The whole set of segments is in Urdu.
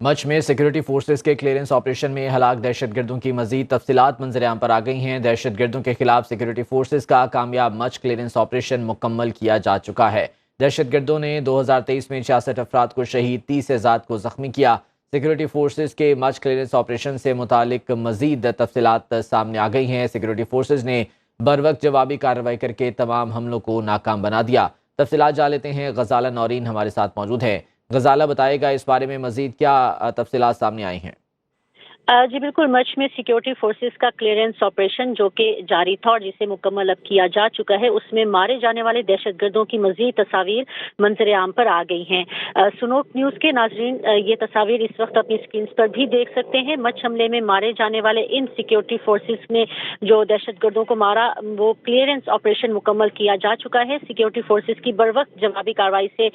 مچھ میں سیکورٹی فورسز کے کلیئرنس آپریشن میں ہلاک دہشت گردوں کی مزید تفصیلات منظر عام پر آ گئی ہیں۔ دہشت گردوں کے خلاف سیکورٹی فورسز کا کامیاب مچھ کلیئرنس آپریشن مکمل کیا جا چکا ہے۔ دہشت گردوں نے 2023 میں 66 افراد کو شہید، 30 افراد کو زخمی کیا۔ سیکورٹی فورسز کے مچھ کلیئرنس آپریشن سے متعلق مزید تفصیلات سامنے آ گئی ہیں۔ سیکورٹی فورسز نے بروقت جوابی کارروائی کر کے تمام حملوں کو ناکام بنا دیا۔ تفصیلات جان لیتے ہیں، غزالہ نورین ہمارے ساتھ موجود ہے۔ غزالہ، بتائے گا اس بارے میں مزید کیا تفصیلات سامنے آئی ہیں؟ جی بالکل، مچھ میں سیکیورٹی فورسز کا کلیئرنس آپریشن جو کہ جاری تھا اور جسے مکمل اب کیا جا چکا ہے، اس میں مارے جانے والے دہشت گردوں کی مزید تصاویر منظر عام پر آ گئی ہیں۔ سنوک نیوز کے ناظرین یہ تصاویر اس وقت اپنی سکرینز پر بھی دیکھ سکتے ہیں۔ مچھ حملے میں مارے جانے والے ان سیکیورٹی فورسز نے جو دہشت گردوں کو مارا، وہ کلیئرنس آپریشن مکمل کیا جا چکا ہے۔ سیکیورٹی فورسز کی بروقت جوابی کارروائی سے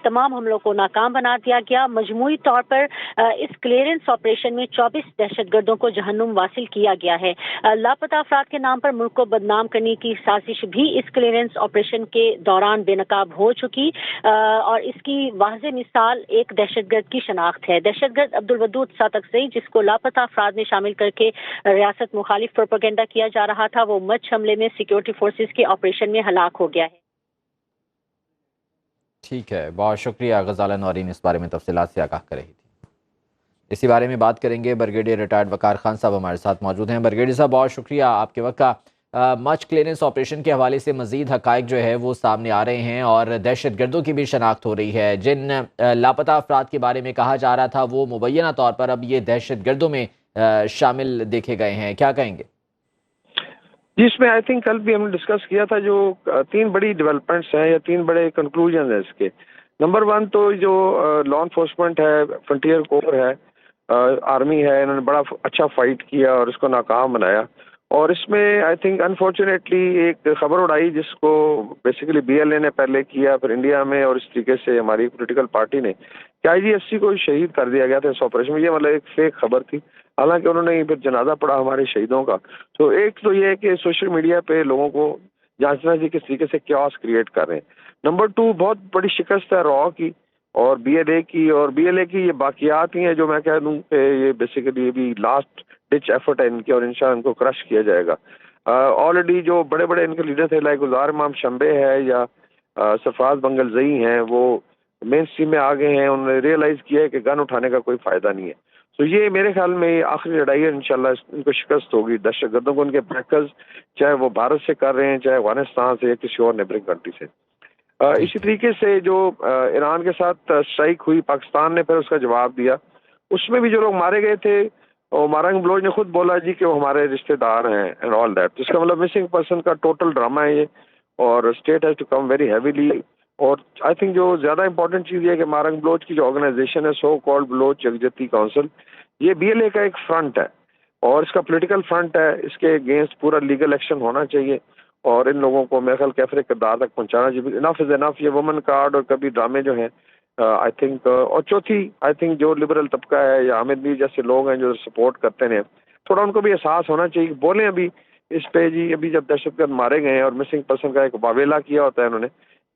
تمام حملوں کو ناکام بنا دیا گیا۔ مجموعی طور پر اس کلیئرنس آپریشن میں 24 دہشت گردوں کو جہنم واصل کیا گیا ہے۔ لاپتہ افراد کے نام پر ملک کو بدنام کرنے کی سازش بھی اس کلیئرنس آپریشن کے دوران بے نقاب ہو چکی، اور اس کی واضح مثال ایک دہشت گرد کی شناخت ہے۔ دہشت گرد عبدالودود ساتکزئی، جس کو لاپتہ افراد میں شامل کر کے ریاست مخالف پروپیگنڈا کیا جا رہا تھا، وہ مچھ حملے میں سیکیورٹی فورسز کے آپریشن میں ہلاک ہو گیا ہے۔ ٹھیک ہے، بہت شکریہ غزالہ نورین اس بارے میں تفصیلات سے آگاہ کر رہی تھی۔ اسی بارے میں بات کریں گے، بریگیڈیئر ریٹائرڈ وقار خان صاحب ہمارے ساتھ موجود ہیں۔ بریگیڈیئر صاحب، بہت شکریہ آپ کے وقت کا۔ مچھ کلیئرنس آپریشن کے حوالے سے مزید حقائق جو ہے وہ سامنے آ رہے ہیں اور دہشت گردوں کی بھی شناخت ہو رہی ہے۔ جن لاپتہ افراد کے بارے میں کہا جا رہا تھا وہ مبینہ طور پر اب یہ دہشت گردوں میں شامل دیکھے گئے ہیں، کیا کہیں گے؟ جی، اس میں آئی تھنک کل بھی ہم نے ڈسکس کیا تھا، جو 3 بڑی ڈیولپمنٹس ہیں یا 3 بڑے کنکلوژن ہیں اس کے۔ نمبر 1 تو جو لا انفورسمنٹ ہے، فرنٹیئر کور ہے، آرمی ہے، انہوں نے بڑا اچھا فائٹ کیا اور اس کو ناکام بنایا۔ اور اس میں آئی تھنک انفارچونیٹلی ایک خبر اڑائی جس کو بیسیکلی بی ایل اے نے پہلے کیا، پھر انڈیا میں، اور اس طریقے سے ہماری پولیٹیکل پارٹی نے کہ IGFC کو شہید کر دیا گیا تھا اس آپریشن میں۔ یہ مطلب ایک فیک خبر تھی، حالانکہ انہوں نے پھر جنازہ پڑھا ہمارے شہیدوں کا۔ تو ایک تو یہ ہے کہ سوشل میڈیا پہ لوگوں کو جانچنا چاہیے کس طریقے سے کیوس کریٹ کر رہے ہیں۔ نمبر 2 بہت بڑی شکست ہے را کی اور بی ایل اے کی، اور بی ایل اے کی یہ باقیات ہی ہیں جو میں کہہ دوں کہ یہ بیسیکلی بھی لاسٹ ڈچ ایفرٹ ہے ان کی، اور انشاءاللہ ان کو کرش کیا جائے گا۔ آلریڈی جو بڑے بڑے ان کے لیڈر تھے، لائک گلزار امام شمبے ہے یا سرفراز بنگلزئی ہیں، وہ مین اسٹریم میں آ گئے ہیں۔ انہوں نے ریئلائز کیا ہے کہ گن اٹھانے کا کوئی فائدہ نہیں ہے۔ تو یہ میرے خیال میں یہ آخری لڑائی ہے، انشاءاللہ ان کو شکست ہوگی دہشت گردوں کو، ان کے بریکرز چاہے وہ بھارت سے کر رہے ہیں، چاہے افغانستان سے یا کسی اور نیبرنگ کنٹری سے۔ اسی طریقے سے جو ایران کے ساتھ اسٹرائک ہوئی، پاکستان نے پھر اس کا جواب دیا۔ اس میں بھی جو لوگ مارے گئے تھے، مارنگ بلوچ نے خود بولا جی کہ وہ ہمارے رشتہ دار ہیں اینڈ آل دیٹ۔ اس کا مطلب مسنگ پرسن کا ٹوٹل ڈرامہ ہے یہ، اور state has to come very heavily. اور آئی تھنک جو زیادہ امپورٹنٹ چیز یہ ہے کہ مارنگ بلوچ کی جو آرگنائزیشن ہے، سو کالڈ بلوچ یکجہتی کونسل، یہ بی ایل اے کا ایک فرنٹ ہے اور اس کا پولیٹیکل فرنٹ ہے۔ اس کے اگینسٹ پورا لیگل ایکشن ہونا چاہیے اور ان لوگوں کو میرے خیال کیفر کردار تک پہنچانا چاہیے۔ انف از انف، یہ وومن کارڈ اور کبھی ڈرامے جو ہیں آئی تھنک۔ اور چوتھی آئی تھنک جو لبرل طبقہ ہے یا حامد میر جیسے لوگ ہیں جو سپورٹ کرتے ہیں، تھوڑا ان کو بھی احساس ہونا چاہیے، بولیں ابھی اس پہ جی۔ ابھی جب دہشت گرد مارے گئے ہیں اور مسنگ پرسن کا ایک واویلا کیا ہوتا ہے انہوں نے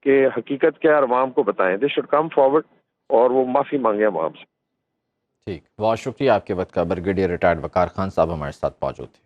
کہ حقیقت کیا ہے، عوام کو بتائیں، دے شوڈ کم فارورڈ اور وہ معافی مانگے عوام سے۔ ٹھیک، بہت شکریہ آپ کے وقت کا۔ بریگیڈیئر ریٹائرڈ وقار خان صاحب ہمارے ساتھ موجود تھے۔